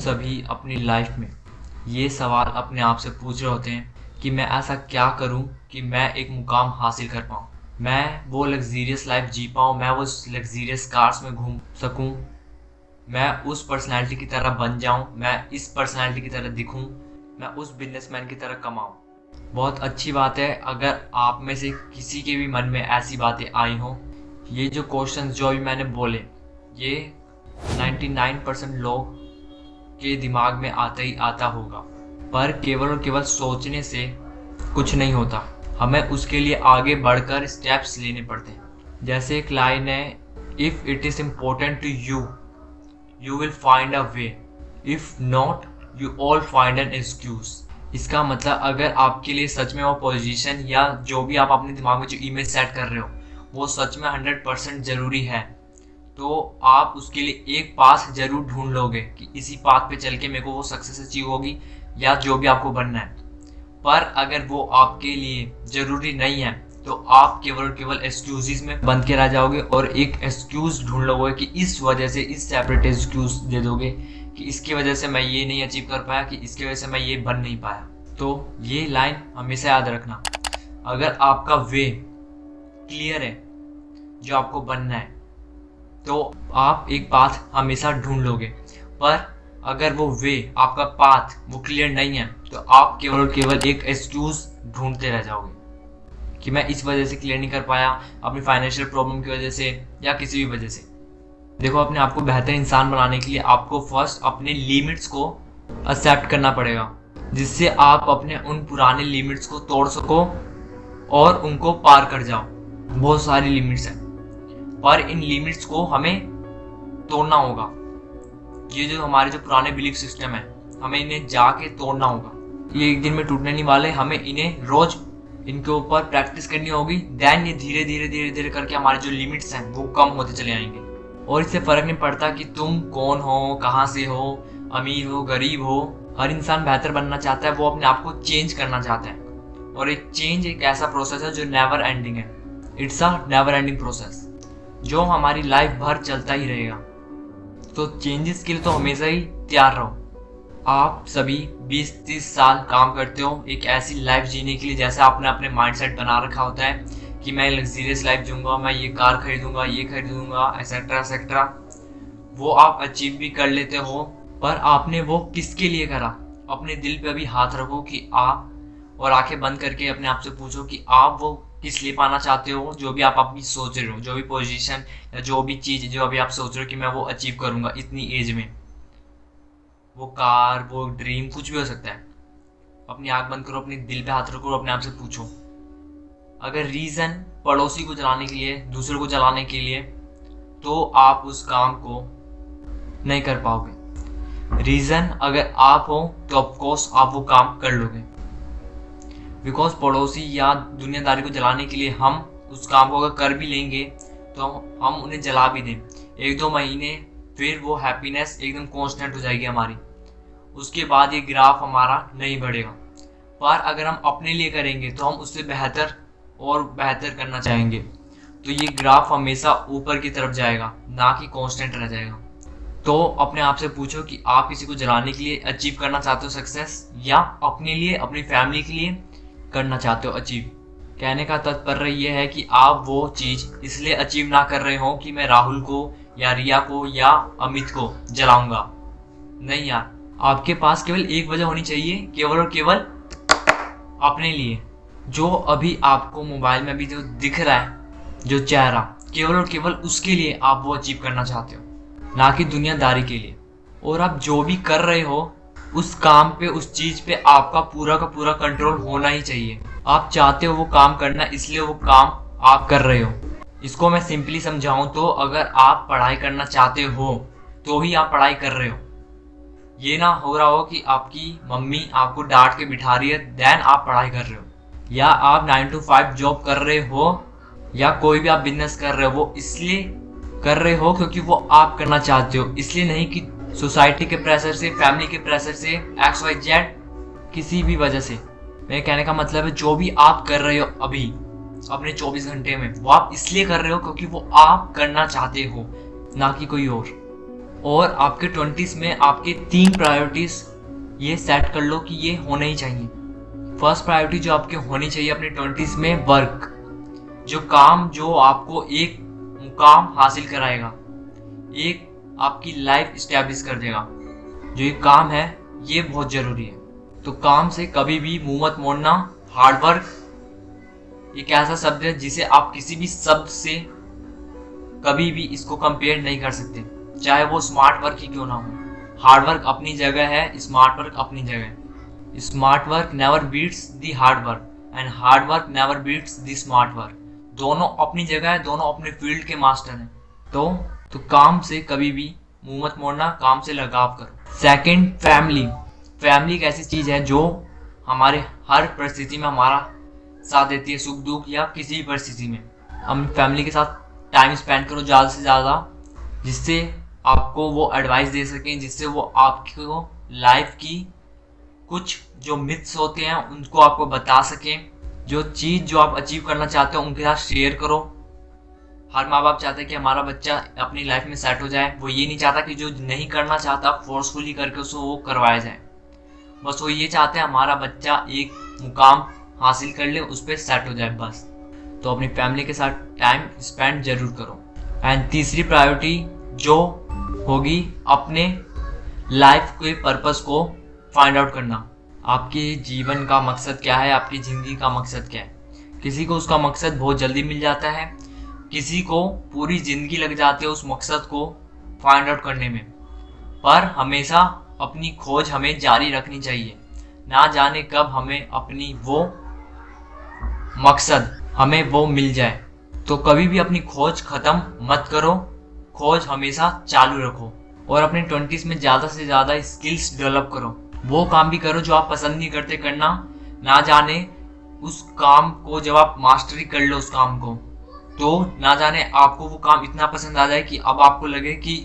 सभी अपनी लाइफ में ये सवाल अपने आप से पूछ रहे होते हैं कि मैं ऐसा क्या करूं कि मैं एक मुकाम हासिल कर पाऊं, मैं वो लग्जीरियस लाइफ जी पाऊं, मैं वो लग्जीरियस कार्स में घूम सकूं, मैं उस पर्सनैलिटी की तरह बन जाऊं, मैं इस पर्सनैलिटी की तरह दिखूं, मैं उस बिजनेसमैन की तरह कमाऊं। बहुत अच्छी बात है अगर आप में से किसी के भी मन में ऐसी बातें आई हों। ये जो क्वेश्चंस जो अभी मैंने बोले ये 99% लोग के दिमाग में आता ही आता होगा, पर केवल और केवल सोचने से कुछ नहीं होता, हमें उसके लिए आगे बढ़कर स्टेप्स लेने पड़ते हैं। जैसे एक लाइन है, if it is important to you you will find a way, if not you all find an excuse. इसका मतलब अगर आपके लिए सच में वो पोजीशन या जो भी आप अपने दिमाग में जो इमेज सेट कर रहे हो वो सच में 100% जरूरी है, तो आप उसके लिए एक पाथ जरूर ढूंढ लोगे कि इसी पाथ पे चल के मेरे को वो सक्सेस अचीव होगी या जो भी आपको बनना है। पर अगर वो आपके लिए जरूरी नहीं है तो आप केवल और केवल एक्सक्यूजेस में बंद के रह जाओगे और एक एक्सक्यूज ढूंढ लोगे कि इस वजह से, इस सेपरेट एक्सक्यूज दे दोगे कि इसकी वजह से मैं ये नहीं अचीव कर पाया, कि इसकी वजह से मैं ये बन नहीं पाया। तो ये लाइन हमेशा याद रखना, अगर आपका वे क्लियर है जो आपको बनना है तो आप एक पाथ हमेशा ढूंढ लोगे। पर अगर वो वे, आपका पाथ वो क्लियर नहीं है तो आप केवल और केवल एक एक्सक्यूज ढूंढते रह जाओगे कि मैं इस वजह से क्लियर नहीं कर पाया, अपनी फाइनेंशियल प्रॉब्लम की वजह से या किसी भी वजह से। देखो, अपने आप को बेहतर इंसान बनाने के लिए आपको फर्स्ट अपने लिमिट्स को एक्सेप्ट करना पड़ेगा, जिससे आप अपने उन पुराने लिमिट्स को तोड़ सको और उनको पार कर जाओ। बहुत सारी लिमिट्स हैं पर इन लिमिट्स को हमें तोड़ना होगा। ये जो हमारे जो पुराने बिलीफ सिस्टम है हमें इन्हें जाके तोड़ना होगा। ये एक दिन में टूटने नहीं वाले, हमें इन्हें रोज इनके ऊपर प्रैक्टिस करनी होगी। देन ये धीरे धीरे धीरे धीरे करके हमारे जो लिमिट्स हैं वो कम होते चले आएंगे। और इससे फर्क नहीं पड़ता कि तुम कौन हो, कहाँ से हो, अमीर हो, गरीब हो, हर इंसान बेहतर बनना चाहता है, वो अपने आप को चेंज करना चाहता है। और एक चेंज एक ऐसा प्रोसेस है जो नेवर एंडिंग है। It's a never ending process जो हमारी लाइफ भर चलता ही रहेगा। तो चेंजेस के लिए तो हमेशा ही तैयार रहो। आप सभी 20-30 साल काम करते हो एक ऐसी लाइफ जीने के लिए जैसे आपने अपने माइंडसेट बना रखा होता है कि मैं लग्जरियस लाइफ जीऊंगा, मैं ये कार खरीदूंगा, ये खरीदूंगा, एक्सेट्रा एक्सेट्रा। वो आप अचीव भी कर लेते हो, पर आपने वो किसके लिए करा? अपने दिल पे अभी हाथ रखो कि आप, और आंखें बंद करके अपने आप से पूछो कि आप वो किस लिए पाना चाहते हो। जो भी आप अभी सोच रहे हो, जो भी पोजीशन या जो भी चीज जो अभी आप सोच रहे हो कि मैं वो अचीव करूंगा इतनी एज में, वो कार, वो ड्रीम, कुछ भी हो सकता है। अपनी आंख बंद करो, अपने दिल पे हाथ रखो और अपने आप से पूछो। अगर रीजन पड़ोसी को जलाने के लिए, दूसरे को जलाने के लिए, तो आप उस काम को नहीं कर पाओगे। रीजन अगर आप हो तो ऑफकोर्स आप वो काम कर लोगे। बिकॉज पड़ोसी या दुनियादारी को जलाने के लिए हम उस काम को अगर कर भी लेंगे तो हम उन्हें जला भी दें, 1-2 महीने फिर वो हैप्पीनेस एकदम कांस्टेंट हो जाएगी हमारी। उसके बाद ये ग्राफ हमारा नहीं बढ़ेगा। पर अगर हम अपने लिए करेंगे तो हम उससे बेहतर और बेहतर करना चाहेंगे, तो ये ग्राफ हमेशा ऊपर की तरफ जाएगा, ना कि कांस्टेंट रह जाएगा। तो अपने आप से पूछो कि आप किसी को जलाने के लिए अचीव करना चाहते हो सक्सेस, या अपने लिए, अपनी फैमिली के लिए करना चाहते हो अचीव। कहने का तात्पर्य यह है कि आप वो चीज इसलिए अचीव ना कर रहे हो कि मैं राहुल को या रिया को या अमित को जलाऊंगा। नहीं यार, आपके पास केवल एक वजह होनी चाहिए, केवल और केवल अपने लिए। जो अभी आपको मोबाइल में अभी जो दिख रहा है, जो चेहरा, केवल और केवल उसके लिए आप वो अचीव करना चाहते हो, ना कि दुनियादारी के लिए। और आप जो भी कर रहे हो उस काम पे, उस चीज पे आपका पूरा का पूरा कंट्रोल होना ही चाहिए। आप चाहते हो वो काम करना, इसलिए वो काम आप कर रहे हो। इसको मैं सिंपली समझाऊं तो अगर आप पढ़ाई करना चाहते हो तो ही आप पढ़ाई कर रहे हो। ये ना हो रहा हो कि आपकी मम्मी आपको डांट के बिठा रही है देन आप पढ़ाई कर रहे हो, या आप 9 to 5 जॉब कर रहे हो, या कोई भी आप बिजनेस कर रहे हो, वो इसलिए कर रहे हो क्योंकि वो आप करना चाहते हो, इसलिए नहीं कि सोसाइटी के प्रेशर से, फैमिली के प्रेशर से, XYZ किसी भी वजह से। मेरे कहने का मतलब है जो भी आप कर रहे हो अभी अपने 24 घंटे में, वो आप इसलिए कर रहे हो क्योंकि वो आप करना चाहते हो, ना कि कोई और। और आपके 20s में आपके 3 प्रायोरिटीज ये सेट कर लो कि ये होने ही चाहिए। फर्स्ट प्रायोरिटी जो आपके होनी चाहिए अपने 20s में, वर्क, जो काम जो आपको एक मुकाम हासिल कराएगा, एक आपकी लाइफ स्टैब्लिश कर देगा, जो ये काम है ये बहुत जरूरी है। तो काम से कभी भी मुंह मत मोड़ना। हार्डवर्क एक ऐसा शब्द है जिसे आप किसी भी शब्द से कभी भी इसको कंपेयर नहीं कर सकते, चाहे वो स्मार्ट वर्क ही क्यों ना हो। हार्डवर्क अपनी जगह है, स्मार्ट वर्क अपनी जगह। Smart work never beats the hard work and hard work never beats the smart work. दोनों अपनी जगह है, दोनों अपने फील्ड के मास्टर हैं। तो काम से कभी भी मुंह मत मोड़ना, काम से लगाव करो। सेकंड, फैमिली एक ऐसी चीज है जो हमारे हर परिस्थिति में हमारा साथ देती है, सुख दुख या किसी भी परिस्थिति में। हम फैमिली के साथ टाइम स्पेंड करो ज़्यादा से ज़्यादा, जिससे आपको वो एडवाइस दे सकें, जिससे वो आपको लाइफ की कुछ जो मिथ्स होते हैं उनको आपको बता सकें। जो चीज़ जो आप अचीव करना चाहते हो उनके साथ शेयर करो। हर माँ बाप चाहते हैं कि हमारा बच्चा अपनी लाइफ में सेट हो जाए। वो ये नहीं चाहता कि जो नहीं करना चाहता फोर्सफुली करके उसको वो करवाया जाए। बस वो ये चाहते हैं हमारा बच्चा एक मुकाम हासिल कर ले, उस पर सेट हो जाए बस। तो अपनी फैमिली के साथ टाइम स्पेंड जरूर करो। एंड तीसरी प्रायोरिटी जो होगी अपने लाइफ के पर्पस को फाइंड आउट करना। आपके जीवन का मकसद क्या है, आपकी ज़िंदगी का मकसद क्या है। किसी को उसका मकसद बहुत जल्दी मिल जाता है, किसी को पूरी ज़िंदगी लग जाती है उस मकसद को फाइंड आउट करने में। पर हमेशा अपनी खोज हमें जारी रखनी चाहिए। ना जाने कब हमें अपनी वो मकसद हमें वो मिल जाए। तो कभी भी अपनी खोज ख़त्म मत करो, खोज हमेशा चालू रखो। और अपने 20s में ज़्यादा से ज़्यादा स्किल्स डेवलप करो। वो काम भी करो जो आप पसंद नहीं करते करना। ना जाने उस काम को जब आप मास्टरी कर लो उस काम को, तो ना जाने आपको वो काम इतना पसंद आ जाए कि अब आपको लगे कि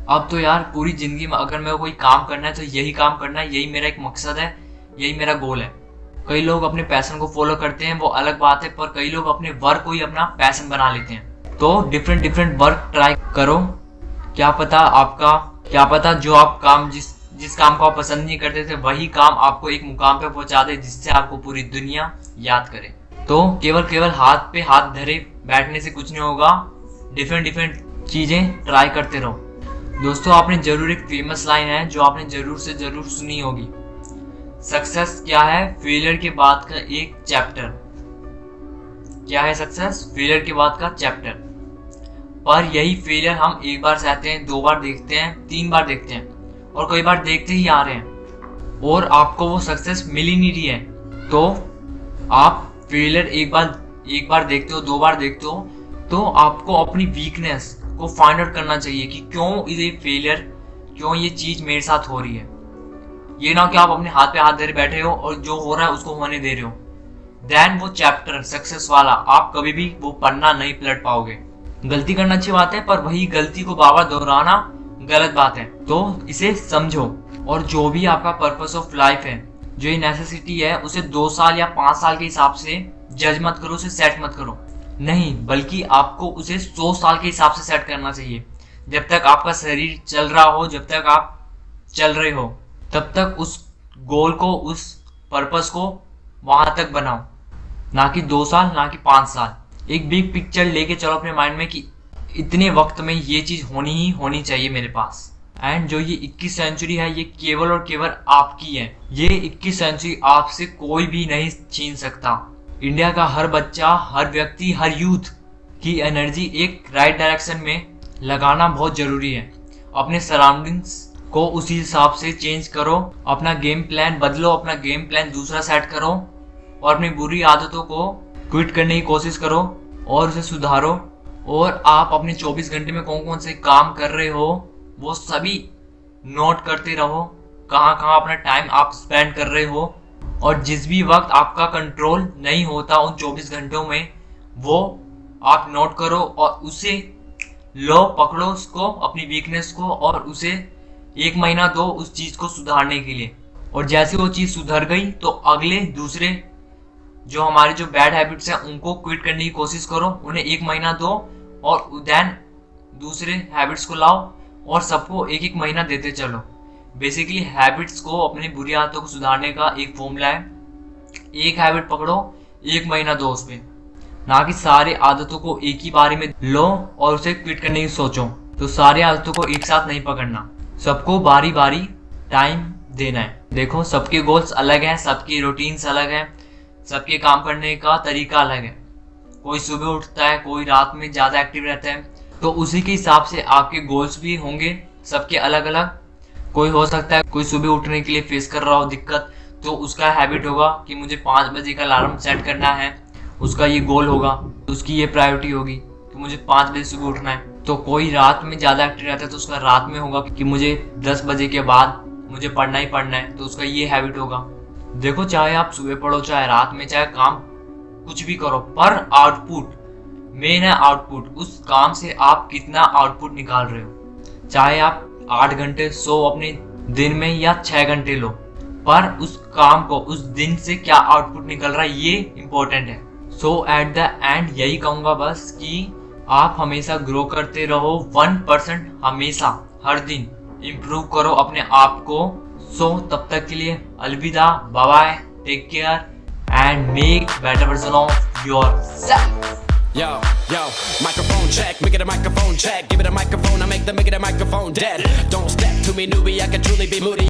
अब तो यार पूरी ज़िंदगी में अगर मेरे को कोई काम करना है तो यही काम करना है, यही मेरा एक मकसद है, यही मेरा गोल है। कई लोग अपने पैशन को फॉलो करते हैं, वो अलग बात है, पर कई लोग अपने वर्क को ही अपना पैशन बना लेते हैं। तो डिफरेंट वर्क ट्राई करो। क्या पता जो आप काम जिस काम को आप पसंद नहीं करते थे वही काम आपको एक मुकाम पे पहुंचा दे जिससे आपको पूरी दुनिया याद करे। तो केवल हाथ पे हाथ धरे बैठने से कुछ नहीं होगा। डिफरेंट चीजें ट्राई करते रहो। दोस्तों, आपने जरूर एक फेमस लाइन है जो आपने जरूर से जरूर सुनी होगी, सक्सेस क्या है, फेलियर के बाद का एक चैप्टर। क्या है सक्सेस? फेलियर के बाद का चैप्टर। पर यही फेलियर हम एक बार सहते हैं, 2 बार देखते हैं, 3 बार देखते हैं और कई बार देखते ही आ रहे हैं और आपको वो सक्सेस मिल ही नहीं रही है। तो आप फेलियर एक बार देखते हो, 2 बार देखते हो, तो आपको अपनी वीकनेस को फाइंड आउट करना चाहिए कि क्यों ये फेलियर, क्यों ये चीज मेरे साथ हो रही है। ये ना कि आप अपने हाथ पे हाथ धरे बैठे हो और जो हो रहा है उसको होने दे रहे हो। देन वो चैप्टर सक्सेस वाला आप कभी भी वो पढ़ना नहीं पलट पाओगे। गलती करना अच्छी बात है, पर वही गलती को बार बार दोहराना गलत बात है। तो इसे समझो और जो भी आपका पर्पस ऑफ लाइफ है, जो ये नेसेसिटी है, उसे 2 साल या 5 साल के हिसाब से जज मत करो, उसे सेट मत करो। नहीं, बल्कि आपको उसे 100 साल के हिसाब से सेट करना चाहिए। जब तक आपका शरीर चल रहा हो, जब तक आप चल रहे हो, तब तक उस गोल को, उस पर्पस को वहां तक बनाओ। ना कि 2 साल, ना कि 5 साल। एक बिग पिक्चर लेके चलो अपने माइंड में कि इतने वक्त में ये चीज होनी ही होनी चाहिए मेरे पास। एंड जो ये 21 सेंचुरी है, ये केवल और केवल आपकी है। ये 21 सेंचुरी आपसे कोई भी नहीं छीन सकता। इंडिया का हर बच्चा, हर व्यक्ति, हर यूथ की एनर्जी एक राइट डायरेक्शन में लगाना बहुत जरूरी है। अपने सराउंडिंग्स को उसी हिसाब से चेंज करो, अपना गेम प्लान बदलो, अपना गेम प्लान दूसरा सेट करो और अपनी बुरी आदतों को क्विट करने की कोशिश करो और उसे सुधारो। और आप अपने 24 घंटे में कौन कौन से काम कर रहे हो वो सभी नोट करते रहो। कहाँ कहाँ अपना टाइम आप स्पेंड कर रहे हो, और जिस भी वक्त आपका कंट्रोल नहीं होता उन 24 घंटों में, वो आप नोट करो और उसे लो, पकड़ो उसको, अपनी वीकनेस को, और उसे 1 महीना दो उस चीज को सुधारने के लिए। और जैसे वो चीज सुधर गई तो अगले दूसरे जो हमारे जो बैड हैबिट्स हैं उनको क्विट करने की कोशिश करो, उन्हें 1 महीना दो और देन दूसरे हैबिट्स को लाओ और सबको एक एक महीना देते चलो। बेसिकली हैबिट्स को, अपनी बुरी आदतों को सुधारने का एक फॉर्मूला है, एक हैबिट पकड़ो, एक महीना दो उस पे, ना कि सारी आदतों को एक ही बारी में लो और उसे क्विट करने की सोचो। तो सारी आदतों को एक साथ नहीं पकड़ना, सबको बारी बारी टाइम देना है। देखो सबके गोल्स अलग हैं, सबकी रूटीन्स अलग हैं, सबके काम करने का तरीका अलग है। कोई सुबह उठता है, कोई रात में ज़्यादा एक्टिव रहता है, तो उसी के हिसाब से आपके गोल्स भी होंगे सबके अलग अलग। कोई हो सकता है कोई सुबह उठने के लिए फेस कर रहा हो दिक्कत, तो उसका हैबिट होगा कि मुझे 5 बजे का अलार्म सेट करना है, उसका ये गोल होगा, उसकी ये प्रायोरिटी होगी कि मुझे 5 बजे सुबह उठना है। तो कोई रात में ज़्यादा एक्टिव रहता है तो उसका रात में होगा कि मुझे 10 बजे के बाद मुझे पढ़ना ही पढ़ना है, तो उसका ये हैबिट होगा। देखो चाहे आप सुबह पढ़ो, चाहे रात में, चाहे काम कुछ भी करो, पर आउटपुट मेन है। आउटपुट, उस काम से आप कितना आउटपुट निकाल रहे हो। चाहे आप 8 घंटे सो अपने दिन में या 6 घंटे लो, पर उस काम को, उस दिन से क्या आउटपुट निकल रहा है, ये इंपॉर्टेंट है। सो एट द एंड यही कहूंगा बस कि आप हमेशा ग्रो करते रहो, 1% हमेशा, हर दिन इम्प्रूव करो अपने आप को। सो तब तक के लिए अलविदा, bye bye, take care and make better version of yourself. Yo, microphone check, make it a microphone check. Give it a microphone, I make the microphone dead. Don't step to me, newbie, I can truly be moody.